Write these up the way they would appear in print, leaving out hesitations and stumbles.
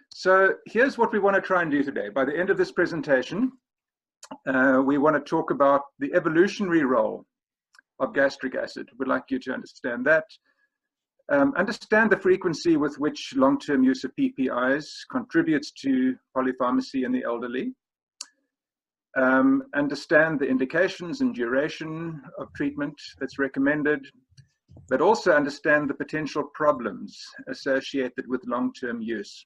So here's what we want to try and do today. By the end of this presentation, we want to talk about the evolutionary role of gastric acid. We'd like you to understand that. Understand the frequency with which long-term use of PPIs contributes to polypharmacy in the elderly. Understand the indications and duration of treatment that's recommended, but also understand the potential problems associated with long-term use.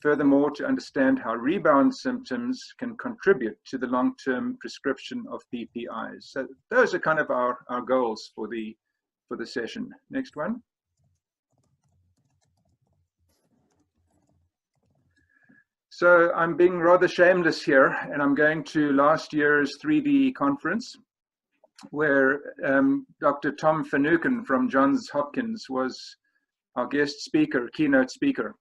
Furthermore, to understand how rebound symptoms can contribute to the long-term prescription of PPIs. So those are kind of our goals for the session. Next one. So I'm being rather shameless here, and I'm going to last year's 3D conference, where Dr. Tom Finucane from Johns Hopkins was our guest speaker, keynote speaker.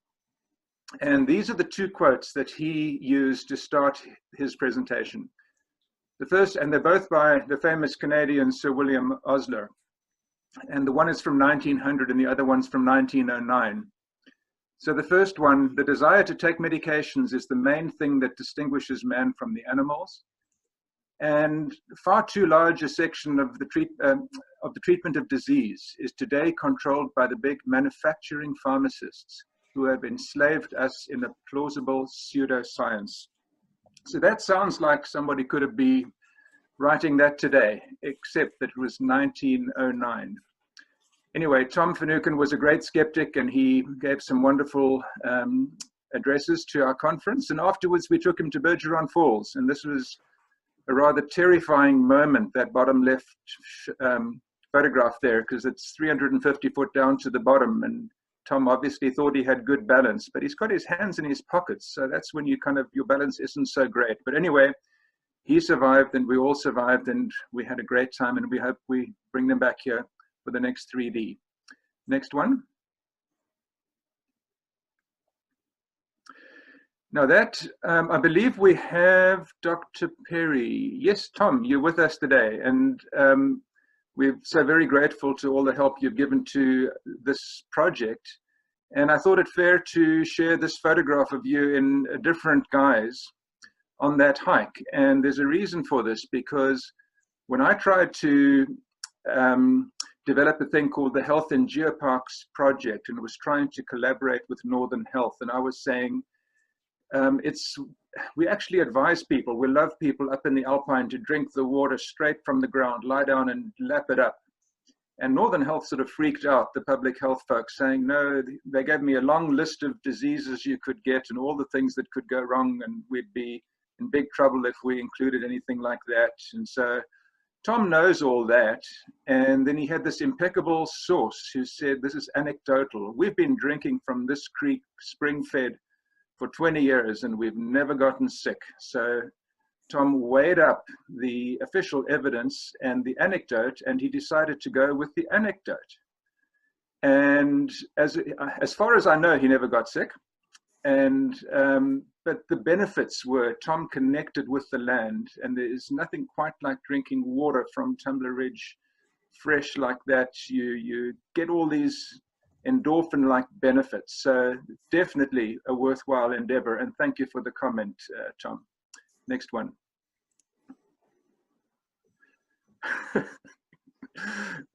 And these are the two quotes that he used to start his presentation. The first, and they're both by the famous Canadian Sir William Osler. And the one is from 1900 and the other one's from 1909. So the first one, the desire to take medications is the main thing that distinguishes man from the animals. And far too large a section of the treatment of disease is today controlled by the big manufacturing pharmacists who have enslaved us in a plausible pseudoscience. So that sounds like somebody could have been writing that today, except that it was 1909. Anyway, Tom Finucane was a great skeptic, and he gave some wonderful addresses to our conference. And afterwards, we took him to Bergeron Falls. And this was a rather terrifying moment, that bottom left photograph there, because it's 350 foot down to the bottom. And Tom obviously thought he had good balance, but he's got his hands in his pockets. So that's when you your balance isn't so great. But anyway, he survived and we all survived, and we had a great time, and we hope we bring them back here for the next 3D. Next one. Now that, I believe we have Dr. Perry. Yes, Tom, you're with us today. And we're so very grateful to all the help you've given to this project. And I thought it fair to share this photograph of you in a different guise on that hike. And there's a reason for this, because when I tried to develop a thing called the Health in Geoparks project, and was trying to collaborate with Northern Health, and I was saying, we actually advise people, we love people up in the Alpine to drink the water straight from the ground, lie down and lap it up. And Northern Health sort of freaked out, the public health folks, saying, no, they gave me a long list of diseases you could get and all the things that could go wrong, and we'd be in big trouble if we included anything like that. And so Tom knows all that. And then he had this impeccable source who said, this is anecdotal. We've been drinking from this creek, spring-fed, for 20 years, and we've never gotten sick. So Tom weighed up the official evidence and the anecdote, and he decided to go with the anecdote. And as far as I know, he never got sick. And but the benefits were Tom connected with the land, and there is nothing quite like drinking water from Tumbler Ridge fresh like that. You get all these endorphin-like benefits. So definitely a worthwhile endeavor. And thank you for the comment, Tom. Next one.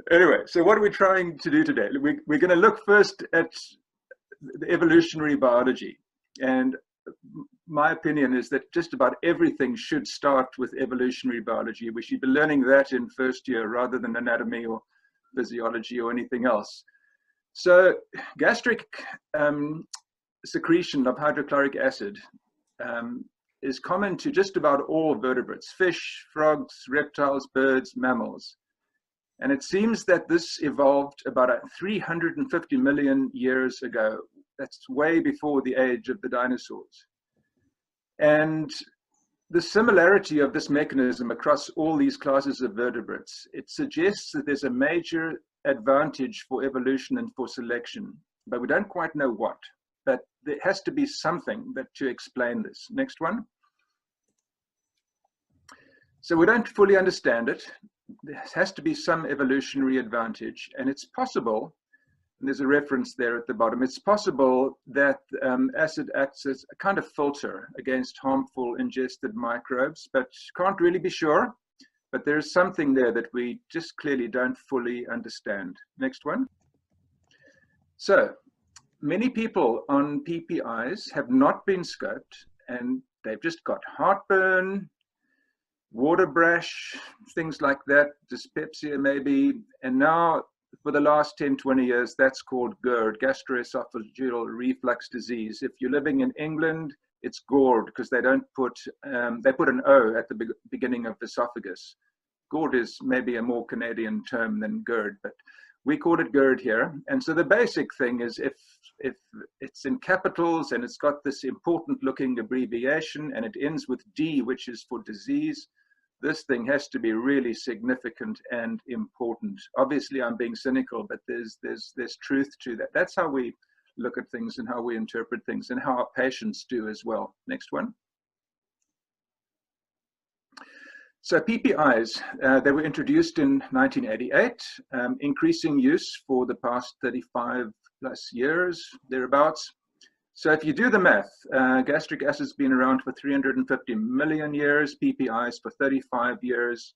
Anyway, so what are we trying to do today? We're going to look first at the evolutionary biology. And my opinion is that just about everything should start with evolutionary biology. We should be learning that in first year rather than anatomy or physiology or anything else. So gastric secretion of hydrochloric acid is common to just about all vertebrates: fish, frogs, reptiles, birds, mammals. And it seems that this evolved about 350 million years ago. That's way before the age of the dinosaurs. And the similarity of this mechanism across all these classes of vertebrates, it suggests that there's a major advantage for evolution and for selection, but we don't quite know what. But there has to be something to explain this. Next one. So we don't fully understand it. There has to be some evolutionary advantage, and it's possible And there's a reference there at the bottom. It's possible that acid acts as a kind of filter against harmful ingested microbes, but can't really be sure. But there's something there that we just clearly don't fully understand. Next one. So many people on PPIs have not been scoped, and they've just got heartburn, water brash, things like that, dyspepsia maybe, and now for the last 10, 20 years, that's called GERD, gastroesophageal reflux disease. If you're living in England, it's GORD, because they don't put, they put an O at the beginning of the esophagus. GORD is maybe a more Canadian term than GERD, but we call it GERD here. And so the basic thing is if it's in capitals and it's got this important looking abbreviation and it ends with D, which is for disease, this thing has to be really significant and important. Obviously, I'm being cynical, but there's truth to that. That's how we look at things and how we interpret things and how our patients do as well. Next one. So PPIs, they were introduced in 1988, increasing use for the past 35 plus years, thereabouts. So if you do the math, gastric acid's been around for 350 million years, PPIs for 35 years.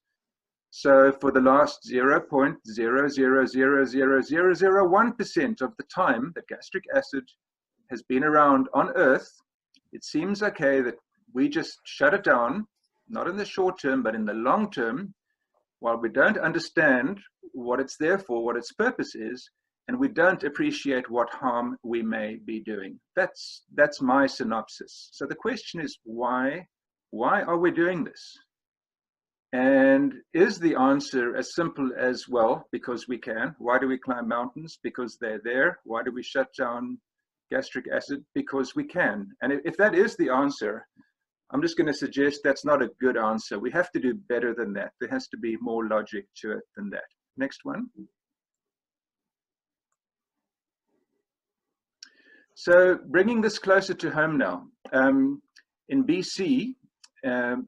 So for the last 0.0000001% of the time that gastric acid has been around on Earth, it seems okay that we just shut it down, not in the short term, but in the long term, while we don't understand what it's there for, what its purpose is, and we don't appreciate what harm we may be doing. That's my synopsis. So the question is, why are we doing this? And is the answer as simple as, well, because we can? Why do we climb mountains? Because they're there. Why do we shut down gastric acid? Because we can. And if that is the answer, I'm just going to suggest that's not a good answer. We have to do better than that. There has to be more logic to it than that. Next one. So bringing this closer to home now, in BC,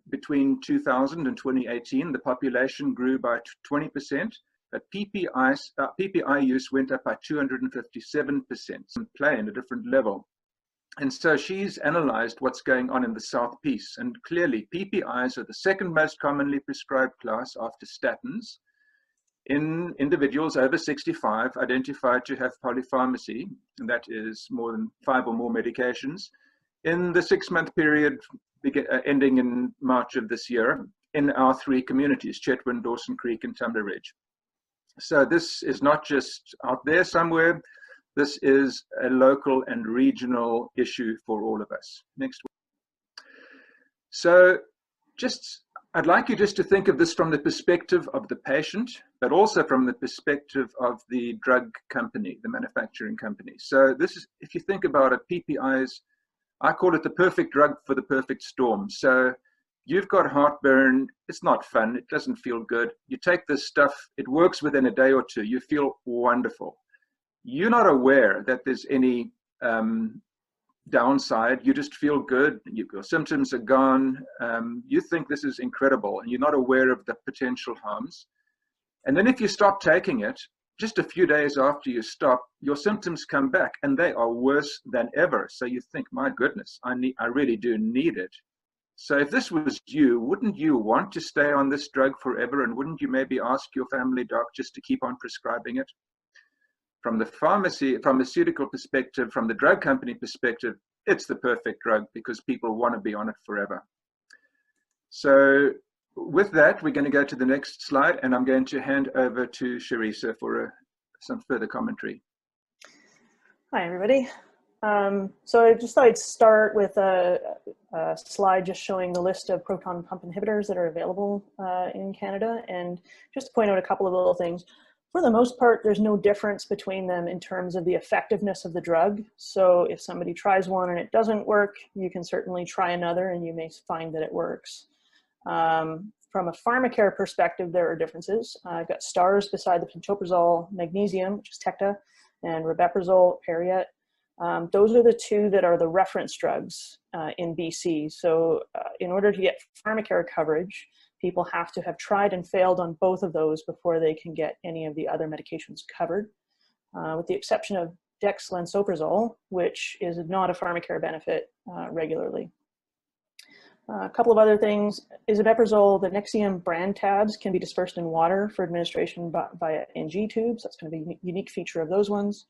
between 2000 and 2018, the population grew by 20%, but PPI use went up by 257%, playing a different level. And so she's analyzed what's going on in the South Piece, and clearly PPIs are the second most commonly prescribed class after statins in individuals over 65 identified to have polypharmacy, and that is more than 5 or more medications, in the 6-month period ending in March of this year in our 3 communities, Chetwynd, Dawson Creek, and Tumbler Ridge. So this is not just out there somewhere, this is a local and regional issue for all of us. Next one. So I'd like you just to think of this from the perspective of the patient, but also from the perspective of the drug company, the manufacturing company. So this is, if you think about it, PPIs, I call it the perfect drug for the perfect storm. So you've got heartburn, it's not fun, it doesn't feel good. You take this stuff, it works within a day or two, you feel wonderful. You're not aware that there's any downside, you just feel good, your symptoms are gone, you think this is incredible, and you're not aware of the potential harms. And then if you stop taking it, just a few days after you stop, your symptoms come back, and they are worse than ever. So you think, my goodness, I really do need it. So if this was you, wouldn't you want to stay on this drug forever, and wouldn't you maybe ask your family doc just to keep on prescribing it? From the pharmaceutical perspective, from the drug company perspective, it's the perfect drug because people want to be on it forever. So with that, we're going to go to the next slide, and I'm going to hand over to Charissa for some further commentary. Hi, everybody. So I just thought I'd start with a slide just showing the list of proton pump inhibitors that are available in Canada, and just to point out a couple of little things. For the most part, there's no difference between them in terms of the effectiveness of the drug. So if somebody tries one and it doesn't work, you can certainly try another and you may find that it works. From a pharmacare perspective, there are differences. I've got stars beside the pantoprazole magnesium, which is Tecta, and rabeprazole, Periet. Those are the 2 that are the reference drugs in BC. So in order to get pharmacare coverage, people have to have tried and failed on both of those before they can get any of the other medications covered. with the exception of dexlansoprazole, which is not a pharmacare benefit regularly. A couple of other things. Isomeprazole, the Nexium brand tabs can be dispersed in water for administration via NG tubes. That's going to be a unique feature of those ones.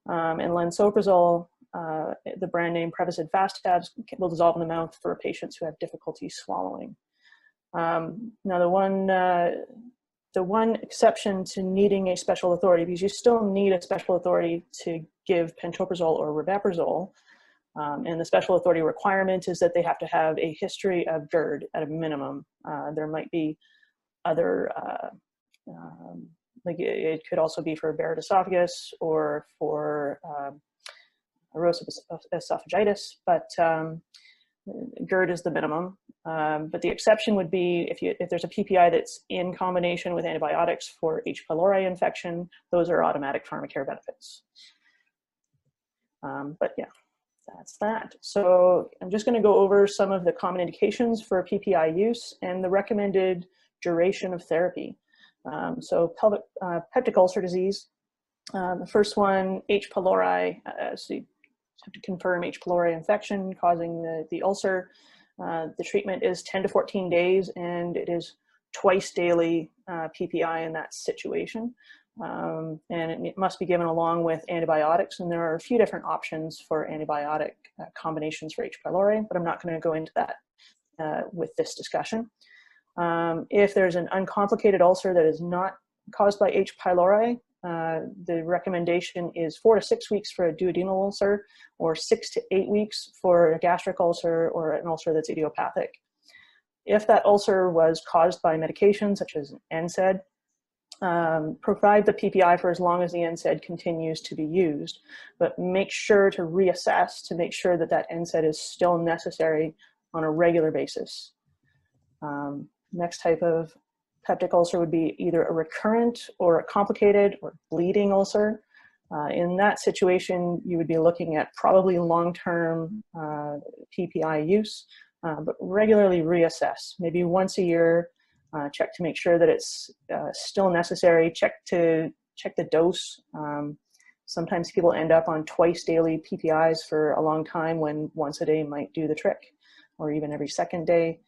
And lansoprazole, the brand name Prevacid fast tabs, will dissolve in the mouth for patients who have difficulty swallowing. Now, the one exception to needing a special authority, because you still need a special authority to give pantoprazole or ribaprazole, and the special authority requirement is that they have to have a history of GERD at a minimum. There might be other, like it could also be for Barrett esophagus or for erosive esophagitis, but GERD is the minimum. But the exception would be if there's a PPI that's in combination with antibiotics for H. pylori infection, those are automatic pharmacare benefits. But yeah, that's that. So I'm just going to go over some of the common indications for PPI use and the recommended duration of therapy. So peptic ulcer disease, the first one, H. pylori, so you have to confirm H. pylori infection causing the ulcer. The treatment is 10 to 14 days, and it is twice daily PPI in that situation. And it must be given along with antibiotics, and there are a few different options for antibiotic combinations for H. pylori, but I'm not going to go into that with this discussion. If there's an uncomplicated ulcer that is not caused by H. pylori, the recommendation is 4 to 6 weeks for a duodenal ulcer, or 6 to 8 weeks for a gastric ulcer or an ulcer that's idiopathic. If that ulcer was caused by medication such as NSAID, provide the PPI for as long as the NSAID continues to be used, but make sure to reassess to make sure that that NSAID is still necessary on a regular basis. Next type of peptic ulcer would be either a recurrent or a complicated or bleeding ulcer. In that situation, you would be looking at probably long-term PPI use, but regularly reassess, maybe once a year. Check to make sure that it's still necessary. Check the dose. Sometimes people end up on twice daily PPIs for a long time when once a day might do the trick, or even every second day.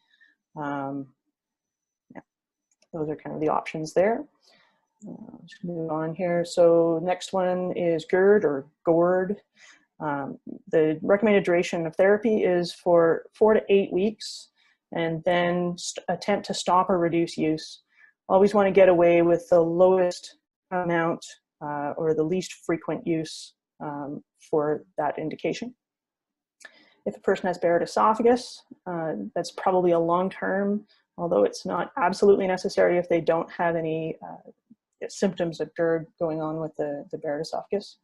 Yeah, those are kind of the options there. Just move on here. So next one is GERD or GORD. The recommended duration of therapy is for 4 to 8 weeks, and then attempt to stop or reduce use. Always want to get away with the lowest amount or the least frequent use for that indication. If a person has Barrett esophagus, that's probably a long-term, although it's not absolutely necessary if they don't have any symptoms of GERD going on with the Barrett esophagus.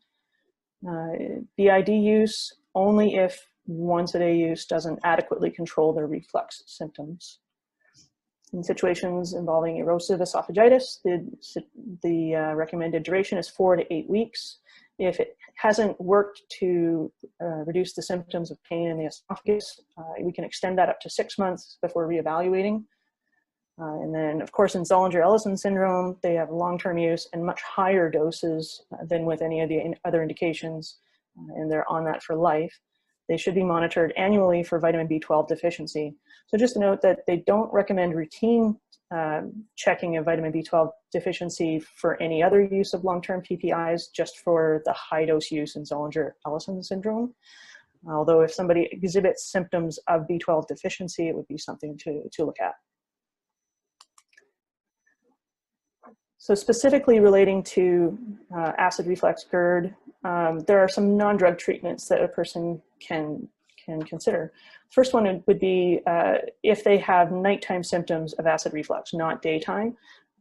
BID use only if once-a-day use doesn't adequately control their reflux symptoms. In situations involving erosive esophagitis, the recommended duration is 4 to 8 weeks. If it hasn't worked to reduce the symptoms of pain in the esophagus, we can extend that up to 6 months before reevaluating. And then, of course, in Zollinger-Ellison syndrome, they have long-term use and much higher doses than with any of the other indications, and they're on that for life. They should be monitored annually for vitamin B12 deficiency. So just to note that they don't recommend routine checking of vitamin B12 deficiency for any other use of long-term PPIs, just for the high-dose use in Zollinger-Ellison syndrome. Although if somebody exhibits symptoms of B12 deficiency, it would be something to look at. So specifically relating to acid reflux GERD, there are some non-drug treatments that a person can consider. First one would be if they have nighttime symptoms of acid reflux, not daytime.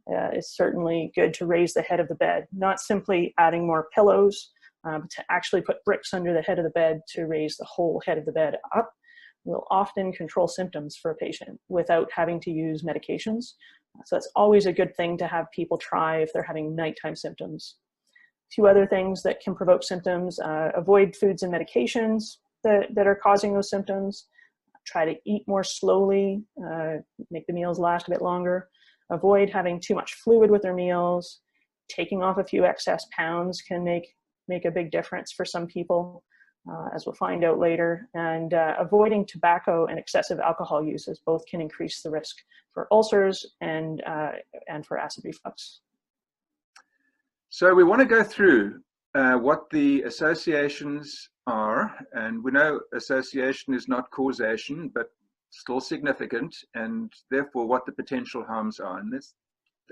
It's certainly good to raise the head of the bed, not simply adding more pillows, but to actually put bricks under the head of the bed to raise the whole head of the bed up. Will often control symptoms for a patient without having to use medications. So that's always a good thing to have people try if they're having nighttime symptoms. 2 other things that can provoke symptoms: avoid foods and medications that are causing those symptoms. Try to eat more slowly, make the meals last a bit longer. Avoid having too much fluid with their meals. taking off a few excess pounds can make a big difference for some people, as we'll find out later. And avoiding tobacco and excessive alcohol uses both can increase the risk for ulcers and for acid reflux. So we want to go through what the associations are, and we know association is not causation, but still significant, and therefore what the potential harms are. And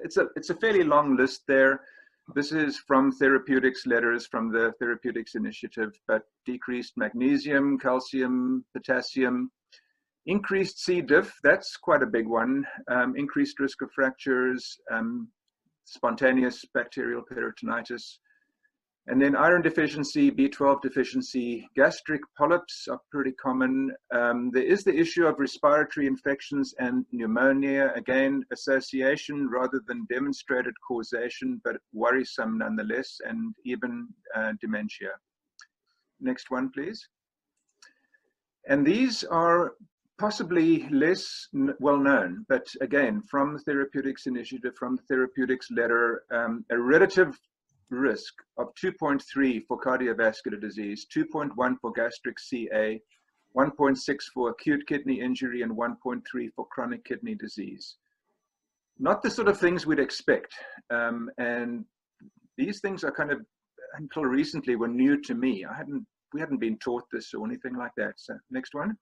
it's a fairly long list there. This is from therapeutics letters from the Therapeutics Initiative, but decreased magnesium, calcium, potassium, increased C. diff, that's quite a big one, increased risk of fractures, spontaneous bacterial peritonitis, and then iron deficiency, B12 deficiency, gastric polyps are pretty common. There is the issue of respiratory infections and pneumonia, again, association rather than demonstrated causation, but worrisome nonetheless, and even dementia. Next one, please. And these are possibly less well known, but again, from the Therapeutics Initiative, from the Therapeutics letter, a relative risk of 2.3 for cardiovascular disease, 2.1 for gastric CA, 1.6 for acute kidney injury, and 1.3 for chronic kidney disease. Not the sort of things we'd expect. And these things are kind of, until recently, were new to me. We hadn't been taught this or anything like that. So next one.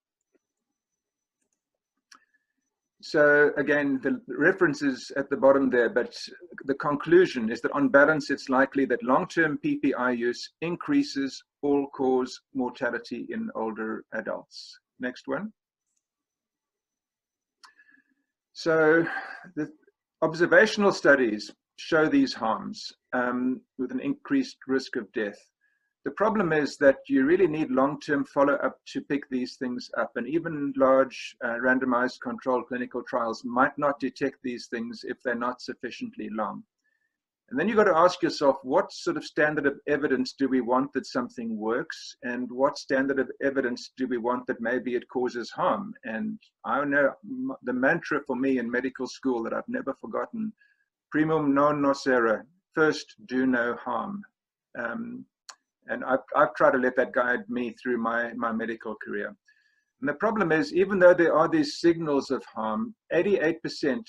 So again, the reference is at the bottom there, but the conclusion is that on balance, it's likely that long-term PPI use increases all-cause mortality in older adults. Next one. So the observational studies show these harms with an increased risk of death. The problem is that you really need long-term follow-up to pick these things up, and even large randomized controlled clinical trials might not detect these things if they're not sufficiently long. And then you've got to ask yourself, what sort of standard of evidence do we want that something works, and what standard of evidence do we want that maybe it causes harm? And I know the mantra for me in medical school that I've never forgotten, primum non nocere, first do no harm. And I've tried to let that guide me through my medical career. And the problem is, even though there are these signals of harm, 88%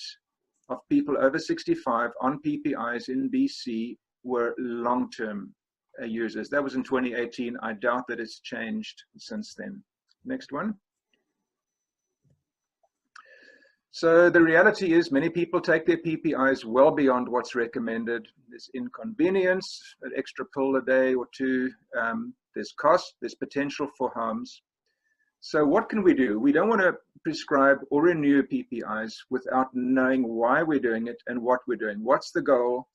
of people over 65 on PPIs in BC were long-term users. That was in 2018. I doubt that it's changed since then. Next one. So the reality is many people take their PPIs well beyond what's recommended. There's inconvenience, an extra pill a day or two. There's cost, there's potential for harms. So what can we do? We don't want to prescribe or renew PPIs without knowing why we're doing it and what we're doing. What's the goal?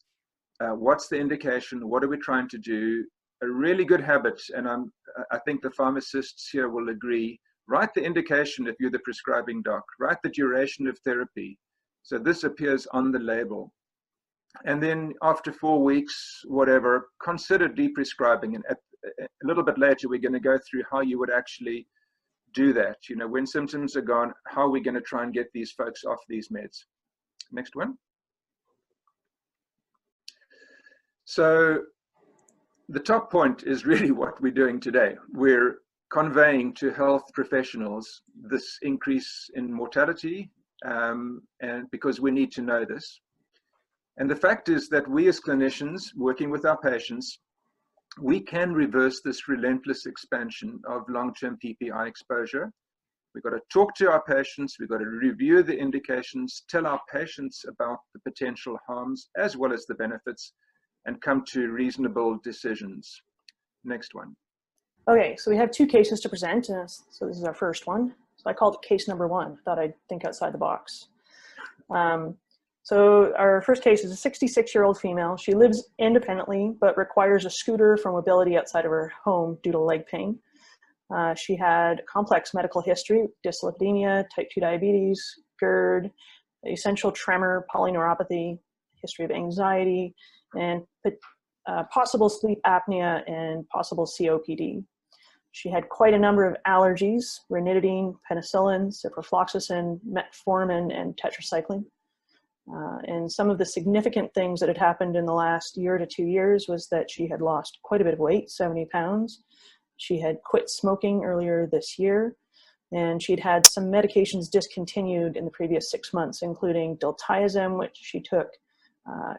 What's the indication? What are we trying to do? A really good habit, and I think the pharmacists here will agree, write the indication if you're the prescribing doc, write the duration of therapy. So this appears on the label. And then after 4 weeks, whatever, consider deprescribing. And a little bit later, we're going to go through how you would actually do that. You know, when symptoms are gone, how are we going to try and get these folks off these meds? Next one. So the top point is really what we're doing today. We're conveying to health professionals this increase in mortality, and because we need to know this. And the fact is that we as clinicians working with our patients, we can reverse this relentless expansion of long-term PPI exposure. We've got to talk to our patients, we've got to review the indications, tell our patients about the potential harms as well as the benefits, and come to reasonable decisions. Next one. Okay, so we have 2 cases to present. So this is our first one. So I called it case number 1. Thought I'd think outside the box. So our first case is a 66-year-old female. She lives independently, but requires a scooter for mobility outside of her home due to leg pain. She had complex medical history, dyslipidemia, type 2 diabetes, GERD, essential tremor, polyneuropathy, history of anxiety, and possible sleep apnea and possible COPD. She had quite a number of allergies: ranitidine, penicillin, ciprofloxacin, metformin, and tetracycline. And some of the significant things that had happened in the last year to 2 years was that she had lost quite a bit of weight, 70 pounds. She had quit smoking earlier this year, and she'd had some medications discontinued in the previous 6 months, including diltiazem, which she took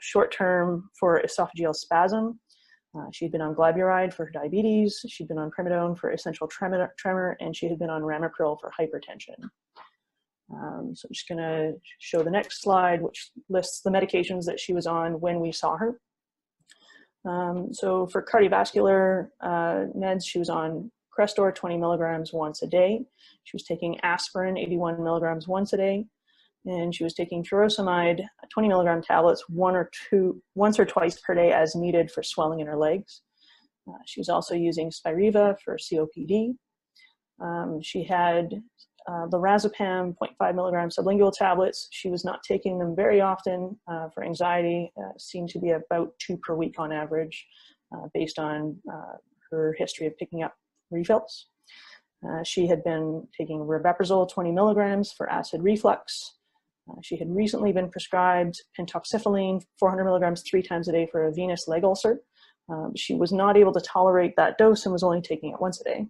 short-term for esophageal spasm. She'd been on glyburide for her diabetes, she'd been on primidone for essential tremor, and she had been on ramipril for hypertension. So I'm just going to show the next slide, which lists the medications that she was on when we saw her. So for cardiovascular meds, she was on Crestor 20 milligrams once a day. She was taking aspirin 81 milligrams once a day. And she was taking furosemide 20 milligram tablets once or twice per day as needed for swelling in her legs. She was also using Spiriva for COPD. She had lorazepam 0.5 milligram sublingual tablets. She was not taking them very often for anxiety, seemed to be about 2 per week on average, based on her history of picking up refills. She had been taking rabeprazole 20 milligrams for acid reflux. She had recently been prescribed pentoxifylline 400 milligrams 3 times a day for a venous leg ulcer. She was not able to tolerate that dose and was only taking it once a day.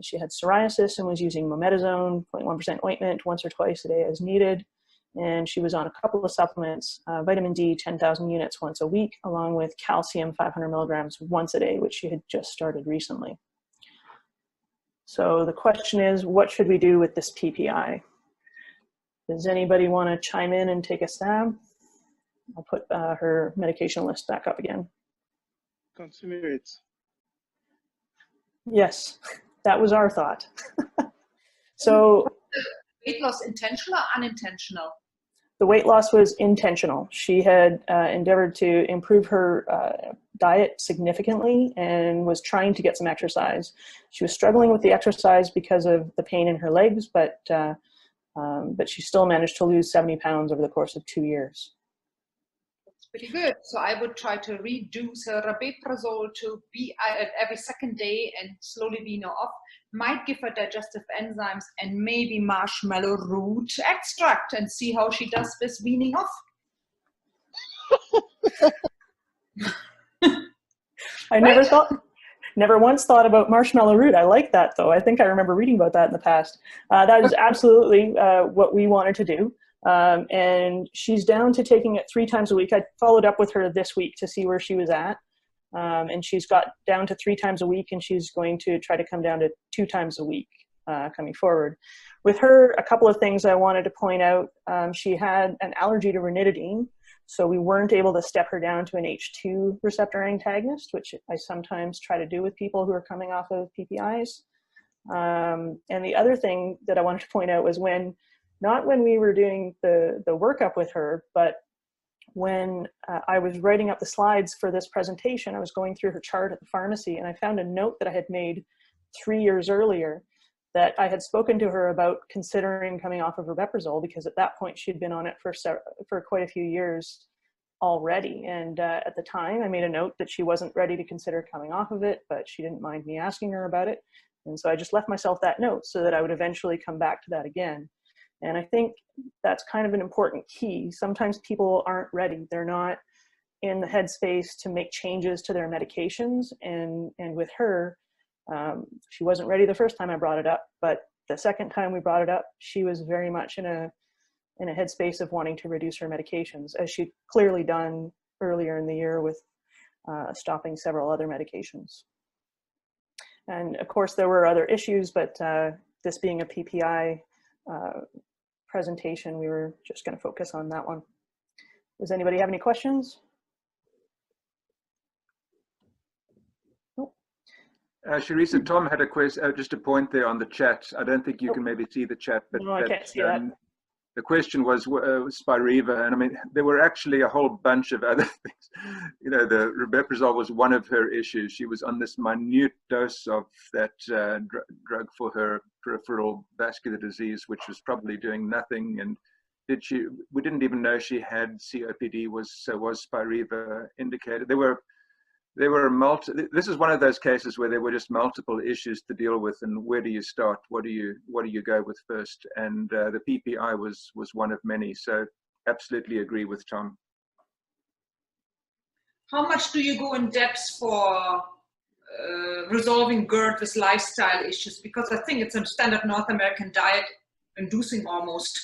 She had psoriasis and was using mometasone 0.1% ointment once or twice a day as needed. And she was on a couple of supplements, vitamin D 10,000 units once a week, along with calcium 500 milligrams once a day, which she had just started recently. So the question is, what should we do with this PPI? Does anybody want to chime in and take a stab? I'll put her medication list back up again. Consume it. Yes, that was our thought. So weight loss intentional or unintentional? The weight loss was intentional. She had endeavored to improve her diet significantly and was trying to get some exercise. She was struggling with the exercise because of the pain in her legs, but she still managed to lose 70 pounds over the course of 2 years. That's pretty good. So I would try to reduce her rabeprazole to be every second day and slowly wean her off. Might give her digestive enzymes and maybe marshmallow root extract and see how she does with weaning off. I never once thought about marshmallow root. I like that though. I think I remember reading about that in the past. That is absolutely what we wanted to do. And she's down to taking it 3 times a week. I followed up with her this week to see where she was at. And she's got down to 3 times a week, and she's going to try to come down to 2 times a week coming forward. With her, a couple of things I wanted to point out. She had an allergy to ranitidine, so we weren't able to step her down to an H2 receptor antagonist, which I sometimes try to do with people who are coming off of PPIs. And the other thing that I wanted to point out was not when we were doing the workup with her, but when I was writing up the slides for this presentation, I was going through her chart at the pharmacy, and I found a note that I had made 3 years earlier that I had spoken to her about considering coming off of rabeprazole, because at that point she'd been on it for quite a few years already. And at the time I made a note that she wasn't ready to consider coming off of it, but she didn't mind me asking her about it. And so I just left myself that note so that I would eventually come back to that again. And I think that's kind of an important key. Sometimes people aren't ready. They're not in the headspace to make changes to their medications. And with her, she wasn't ready the first time I brought it up, but the second time we brought it up, she was very much in a headspace of wanting to reduce her medications, as she'd clearly done earlier in the year with stopping several other medications. And of course there were other issues, but this being a PPI presentation, we were just going to focus on that one. Does anybody have any questions? Nope. Charissa, Tom had a question, just a point there on the chat. I don't think you can maybe see the chat, but no, I can't see that. The question was Spiriva, and I mean, there were actually a whole bunch of other things. You know, the rabeprazole was one of her issues. She was on this minute dose of that drug for her peripheral vascular disease, which was probably doing nothing. And we didn't even know she had COPD. Was Spiriva indicated? This is one of those cases where there were just multiple issues to deal with, and where do you start? What do you go with first? And the PPI was one of many. So absolutely agree with Tom. How much do you go in depth for resolving GERD with lifestyle issues? Because I think it's a standard North American diet inducing almost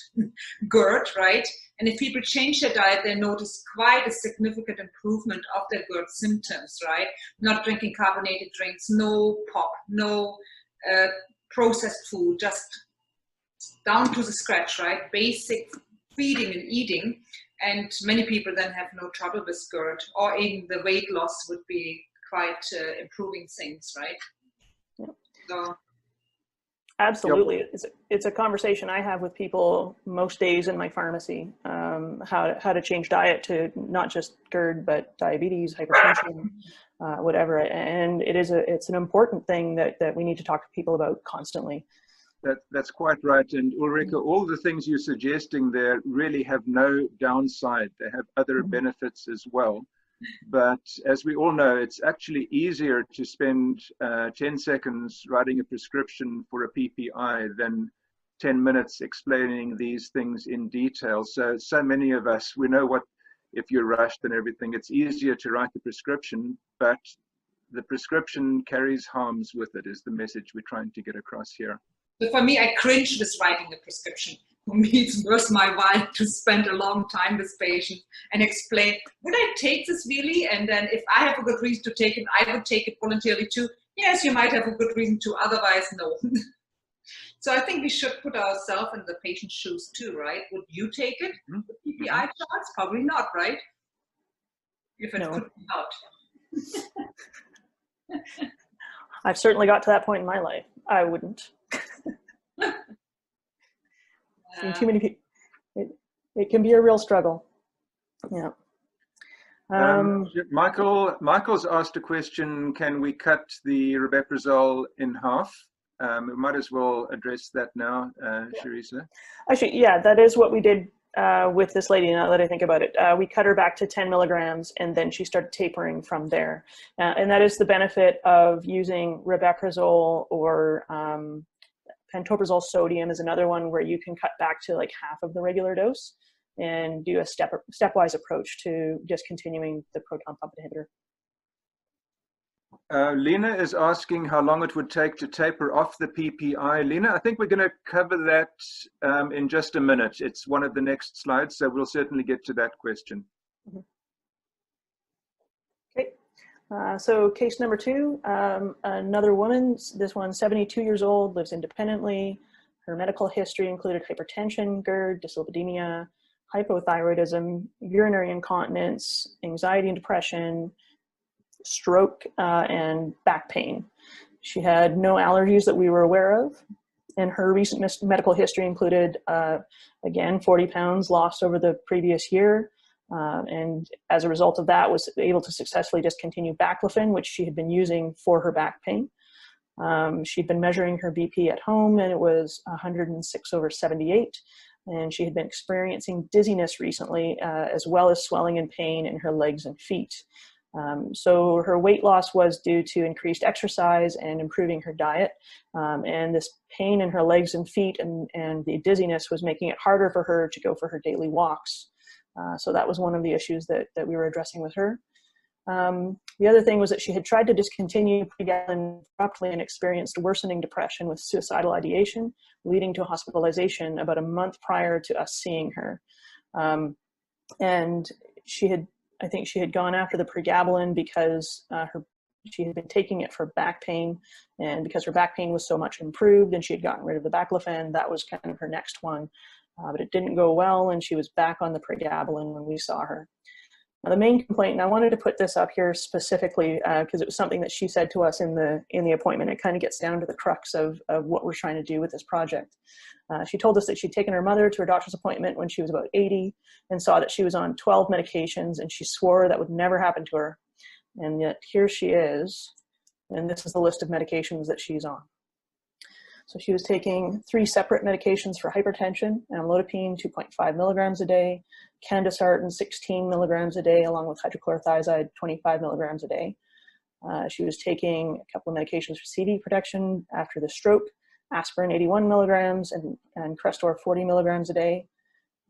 GERD, right? And if people change their diet, they notice quite a significant improvement of their GERD symptoms, right? Not drinking carbonated drinks, no pop, no processed food, just down to the scratch, right? Basic feeding and eating. And many people then have no trouble with GERD, or even the weight loss would be quite improving things, right? Yeah. So, absolutely. Yep. It's a conversation I have with people most days in my pharmacy, how to change diet to not just GERD, but diabetes, hypertension, whatever. And it's an important thing that we need to talk to people about constantly. That's quite right. And Ulrika, all the things you're suggesting there really have no downside. They have other benefits as well. But as we all know, it's actually easier to spend 10 seconds writing a prescription for a PPI than 10 minutes explaining these things in detail. So many of us, we know what, if you're rushed and everything, it's easier to write the prescription, but the prescription carries harms with it, is the message we're trying to get across here. But for me, I cringe with writing a prescription. For me, it's worth my while to spend a long time with patients and explain, would I take this really? And then if I have a good reason to take it, I would take it voluntarily too. Yes, you might have a good reason to, otherwise no. So I think we should put ourselves in the patient's shoes too, right? Would you take it? The PPI charts? Probably not, right? If it could be out. I've certainly got to that point in my life. I wouldn't. Seen too many people. It can be a real struggle. Yeah. Michael's asked a question: can we cut the rabeprazole in half? We might as well address that now, Charissa. Actually, yeah, that is what we did with this lady. Now that I think about it, we cut her back to 10 milligrams, and then she started tapering from there. And that is the benefit of using rabeprazole, or pantoprazole sodium is another one where you can cut back to like half of the regular dose and do a stepwise approach to discontinuing the proton pump inhibitor. Lena is asking how long it would take to taper off the PPI. Lena, I think we're going to cover that in just a minute. It's one of the next slides, so we'll certainly get to that question. Okay, so case number 2, another woman, this one 72 years old, lives independently. Her medical history included hypertension, GERD, dyslipidemia, hypothyroidism, urinary incontinence, anxiety and depression, stroke, and back pain. She had no allergies that we were aware of, and her recent medical history included, again, 40 pounds lost over the previous year, and as a result of that was able to successfully discontinue baclofen, which she had been using for her back pain. She'd been measuring her BP at home, and it was 106/78, and she had been experiencing dizziness recently, as well as swelling and pain in her legs and feet. So her weight loss was due to increased exercise and improving her diet. And this pain in her legs and feet and the dizziness was making it harder for her to go for her daily walks. So that was one of the issues that we were addressing with her. The other thing was that she had tried to discontinue pregabalin abruptly and experienced worsening depression with suicidal ideation, leading to hospitalization about a month prior to us seeing her. And I think she had gone after the pregabalin because she had been taking it for back pain, and because her back pain was so much improved and she had gotten rid of the baclofen, that was kind of her next one. But it didn't go well, and she was back on the pregabalin when we saw her. Now, the main complaint, and I wanted to put this up here specifically because it was something that she said to us in the appointment. It kind of gets down to the crux of what we're trying to do with this project. She told us that she'd taken her mother to her doctor's appointment when she was about 80 and saw that she was on 12 medications, and she swore that would never happen to her. And yet here she is, and this is the list of medications that she's on. So she was taking 3 separate medications for hypertension: amlodipine 2.5 milligrams a day, candesartan 16 milligrams a day, along with hydrochlorothiazide 25 milligrams a day. She was taking a couple of medications for CV protection after the stroke: aspirin 81 milligrams and Crestor 40 milligrams a day.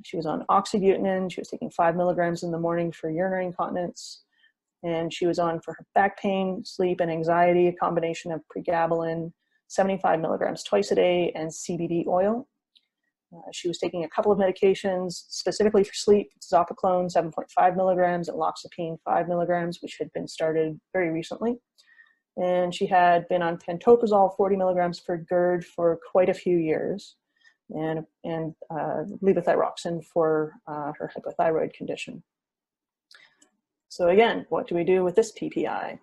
She was on oxybutynin. She was taking 5 milligrams in the morning for urinary incontinence. And she was on, for her back pain, sleep, and anxiety, a combination of pregabalin, 75 milligrams twice a day, and CBD oil. She was taking a couple of medications specifically for sleep, zopiclone 7.5 milligrams and loxapine 5 milligrams, which had been started very recently. And she had been on pantoprazole 40 milligrams for GERD for quite a few years, and levothyroxine for her hypothyroid condition. So again, what do we do with this PPI?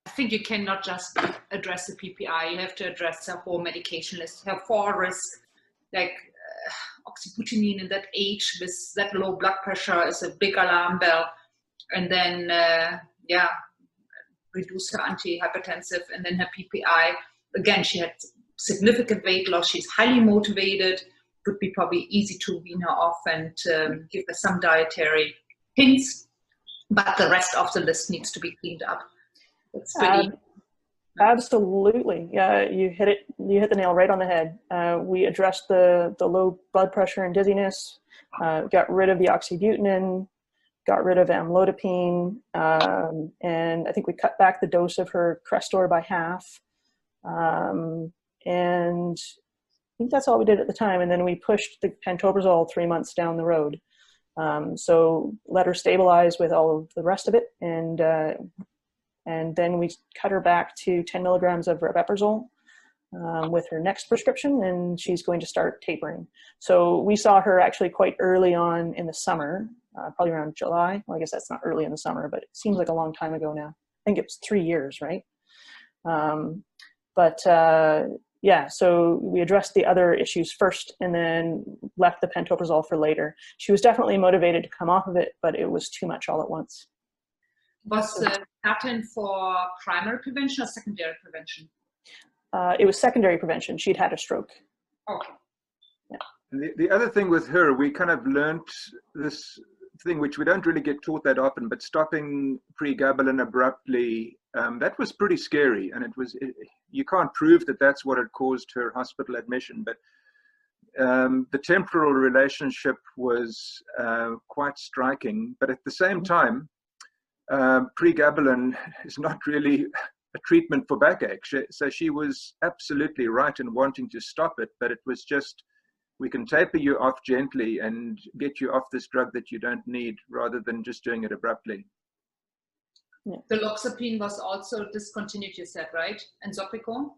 I think you cannot just address the PPI. You have to address the whole medication list. Her 4 risks, like oxybutynin in that age with that low blood pressure is a big alarm bell. And then, reduce her antihypertensive, and then her PPI. Again, she had significant weight loss. She's highly motivated. Would be probably easy to wean her off and give her some dietary hints. But the rest of the list needs to be cleaned up. It's pretty. Absolutely. Yeah, you hit the nail right on the head. We addressed the low blood pressure and dizziness, got rid of the oxybutynin, got rid of amlodipine, and I think we cut back the dose of her Crestor by half. And I think that's all we did at the time. And then we pushed the pantoprazole 3 months down the road. So let her stabilize with all of the rest of it. And then we cut her back to 10 milligrams of rabeprazole with her next prescription, and she's going to start tapering. So we saw her actually quite early on in the summer, probably around July. Well, I guess that's not early in the summer, but it seems like a long time ago now. I think it was 3 years, right? Yeah, so we addressed the other issues first and then left the pantoprazole for later. She was definitely motivated to come off of it, but it was too much all at once. Was the pattern for primary prevention or secondary prevention? It was secondary prevention. She'd had a stroke. Okay. Yeah. The other thing with her, we kind of learnt this thing which we don't really get taught that often, but stopping pregabalin abruptly, that was pretty scary. And you can't prove that that's what had caused her hospital admission, but the temporal relationship was quite striking. But at the same time, pregabalin is not really a treatment for backache. So she was absolutely right in wanting to stop it, but it was just, we can taper you off gently and get you off this drug that you don't need, rather than just doing it abruptly. Yeah. The loxapine was also discontinued, you said, right? And zopiclone?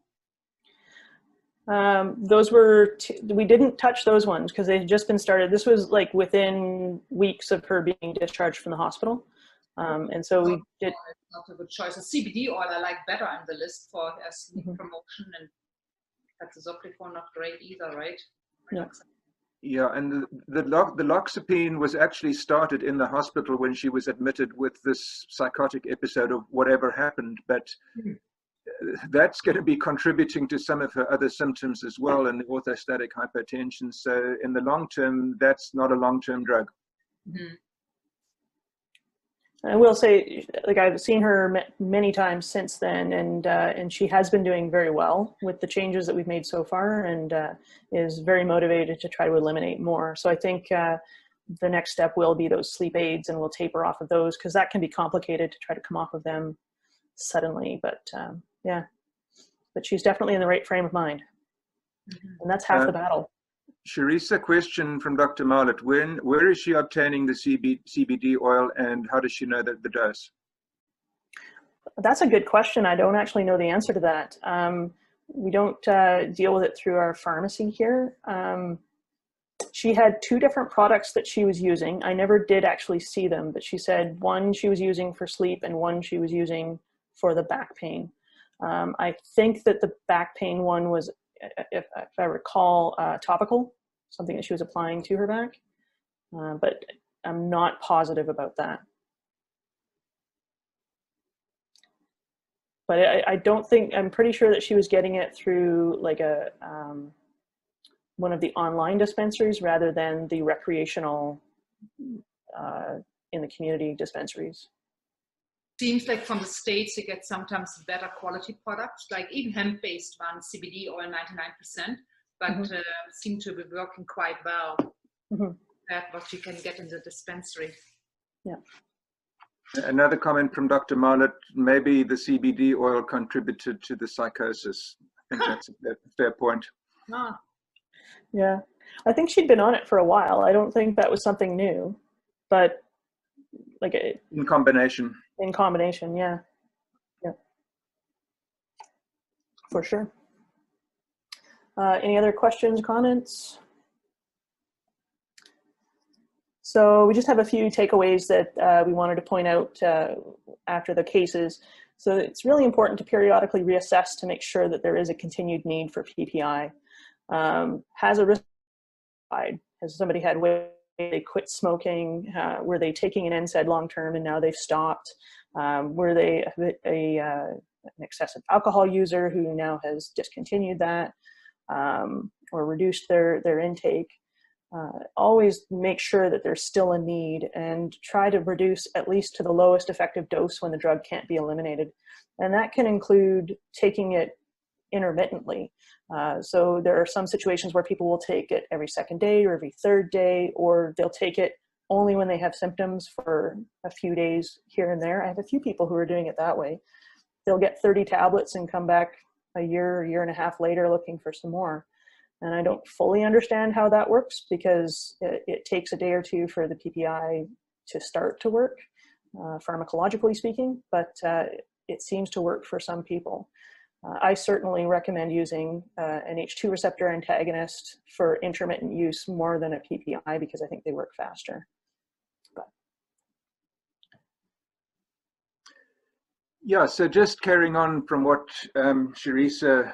Those were, we didn't touch those ones because they had just been started. This was like within weeks of her being discharged from the hospital. And so we did. Not a good choice. A CBD oil I like better on the list for sleep promotion, and that's a zopiclone not great either, right? No. Yeah, and the loxapine was actually started in the hospital when she was admitted with this psychotic episode of whatever happened, but that's going to be contributing to some of her other symptoms as well, and the orthostatic hypotension. So in the long term, that's not a long-term drug. Mm-hmm. I will say, like, I've seen her many times since then, and she has been doing very well with the changes that we've made so far, and is very motivated to try to eliminate more. So I think the next step will be those sleep aids, and we'll taper off of those because that can be complicated to try to come off of them suddenly. But yeah, but she's definitely in the right frame of mind, and that's half the battle. Charissa, question from Dr. Marlett. Where is she obtaining the CBD oil, and how does she know the dose? That's a good question. I don't actually know the answer to that. We don't deal with it through our pharmacy here. She had 2 different products that she was using. I never did actually see them, but she said one she was using for sleep and one she was using for the back pain. I think that the back pain one was, if I recall, topical, something that she was applying to her back, but I'm not positive about that. But I don't think, I'm pretty sure that she was getting it through like one of the online dispensaries rather than the recreational in the community dispensaries. Seems like from the States you get sometimes better quality products, like even hemp-based ones, CBD oil 99%, but seem to be working quite well. That what you can get in the dispensary. Yeah. Another comment from Dr. Marlett, maybe the CBD oil contributed to the psychosis. I think that's a fair point. Ah. Yeah, I think she'd been on it for a while. I don't think that was something new, but like in combination. In combination, yeah. Yeah. For sure. Any other questions, comments? So we just have a few takeaways that we wanted to point out after the cases. So it's really important to periodically reassess to make sure that there is a continued need for PPI. Has a risk side? Has somebody had they quit smoking? Were they taking an NSAID long term and now they've stopped? Were they an excessive alcohol user who now has discontinued that or reduced their intake? Always make sure that there's still a need and try to reduce at least to the lowest effective dose when the drug can't be eliminated. And that can include taking it intermittently. So there are some situations where people will take it every second day or every third day, or they'll take it only when they have symptoms for a few days here and there. I have a few people who are doing it that way. They'll get 30 tablets and come back a year and a half later looking for some more. And I don't fully understand how that works because it takes a day or two for the PPI to start to work, pharmacologically speaking, but it seems to work for some people. I certainly recommend using an H2 receptor antagonist for intermittent use more than a PPI because I think they work faster. Yeah, so just carrying on from what Charissa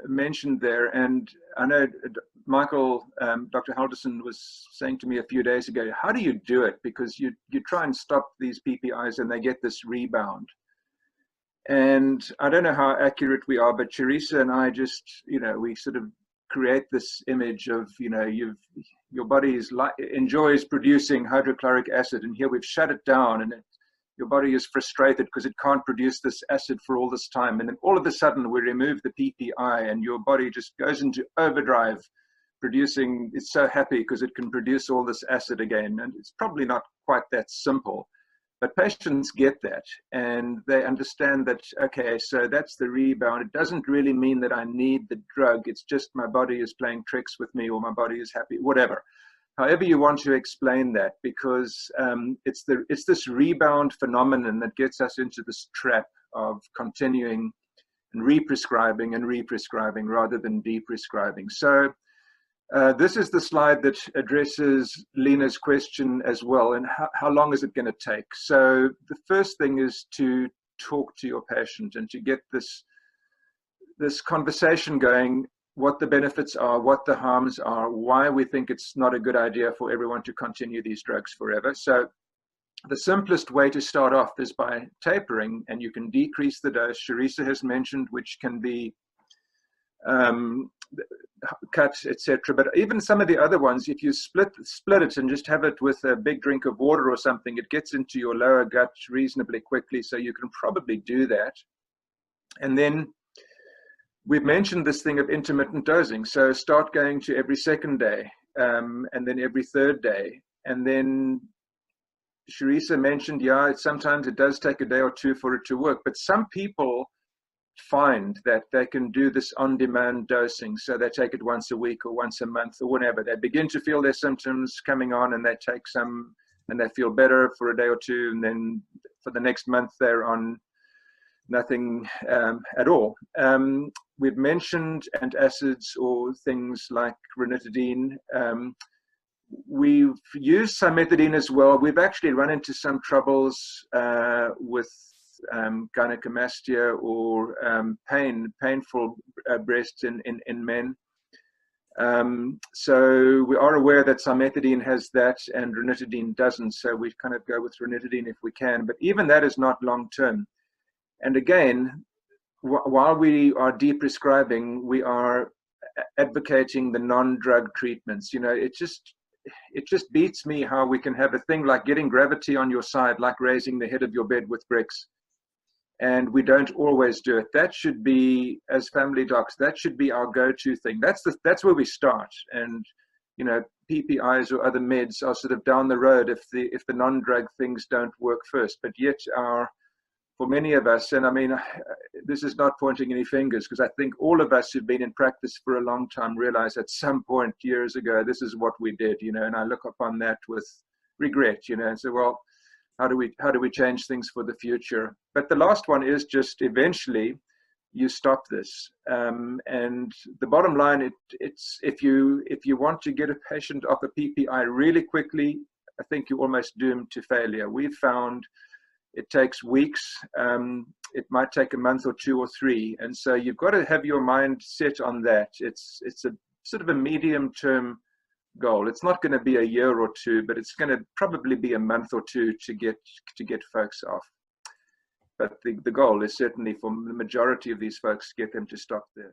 mentioned there, and I know Michael, Dr. Halderson was saying to me a few days ago, how do you do it? Because you try and stop these PPIs and they get this rebound. And I don't know how accurate we are, but Charissa and I just, we sort of create this image of, your body enjoys producing hydrochloric acid, and here we've shut it down, and your body is frustrated because it can't produce this acid for all this time. And then all of a sudden we remove the PPI and your body just goes into overdrive producing. It's so happy because it can produce all this acid again. And it's probably not quite that simple, but patients get that and they understand that, okay, so that's the rebound. It doesn't really mean that I need the drug. It's just my body is playing tricks with me or my body is happy, whatever. However you want to explain that, because it's this rebound phenomenon that gets us into this trap of continuing and re-prescribing rather than de-prescribing. So this is the slide that addresses Lena's question as well, and how long is it going to take? So the first thing is to talk to your patient and to get this conversation going, what the benefits are, what the harms are, why we think it's not a good idea for everyone to continue these drugs forever. So the simplest way to start off is by tapering, and you can decrease the dose. Charissa has mentioned, which can be cut, etc. But even some of the other ones, if you split it and just have it with a big drink of water or something, it gets into your lower gut reasonably quickly, so you can probably do that. And then we've mentioned this thing of intermittent dosing. So start going to every second day and then every third day. And then Charissa mentioned, yeah, sometimes it does take a day or two for it to work. But some people find that they can do this on-demand dosing. So they take it once a week or once a month or whatever. They begin to feel their symptoms coming on and they take some and they feel better for a day or two. And then for the next month, they're on nothing at all. We've mentioned antacids or things like ranitidine. We've used cimetidine as well. We've actually run into some troubles with gynecomastia or painful breasts in men. So we are aware that cimetidine has that and ranitidine doesn't. So we kind of go with ranitidine if we can, but even that is not long-term. And again, while we are de-prescribing, we are advocating the non-drug treatments. It just beats me how we can have a thing like getting gravity on your side, like raising the head of your bed with bricks. and we don't always do it. That should be, as family docs, that should be our go-to thing. That's where we start. And you know, PPIs or other meds are sort of down the road if the non-drug things don't work first. But yet for many of us, and I mean, this is not pointing any fingers, because I think all of us who've been in practice for a long time realize at some point years ago, this is what we did, you know, and I look upon that with regret, you know, and say, well, how do we change things for the future? But the last one is just eventually you stop this. And the bottom line, it's if you want to get a patient off a PPI really quickly, I think you're almost doomed to failure. We've found it takes weeks. It might take a month or 2 or 3. And so you've got to have your mind set on that. It's a sort of a medium-term goal. It's not going to be a year or 2, but it's going to probably be a month or 2 to get folks off. But the goal is certainly for the majority of these folks, get them to stop the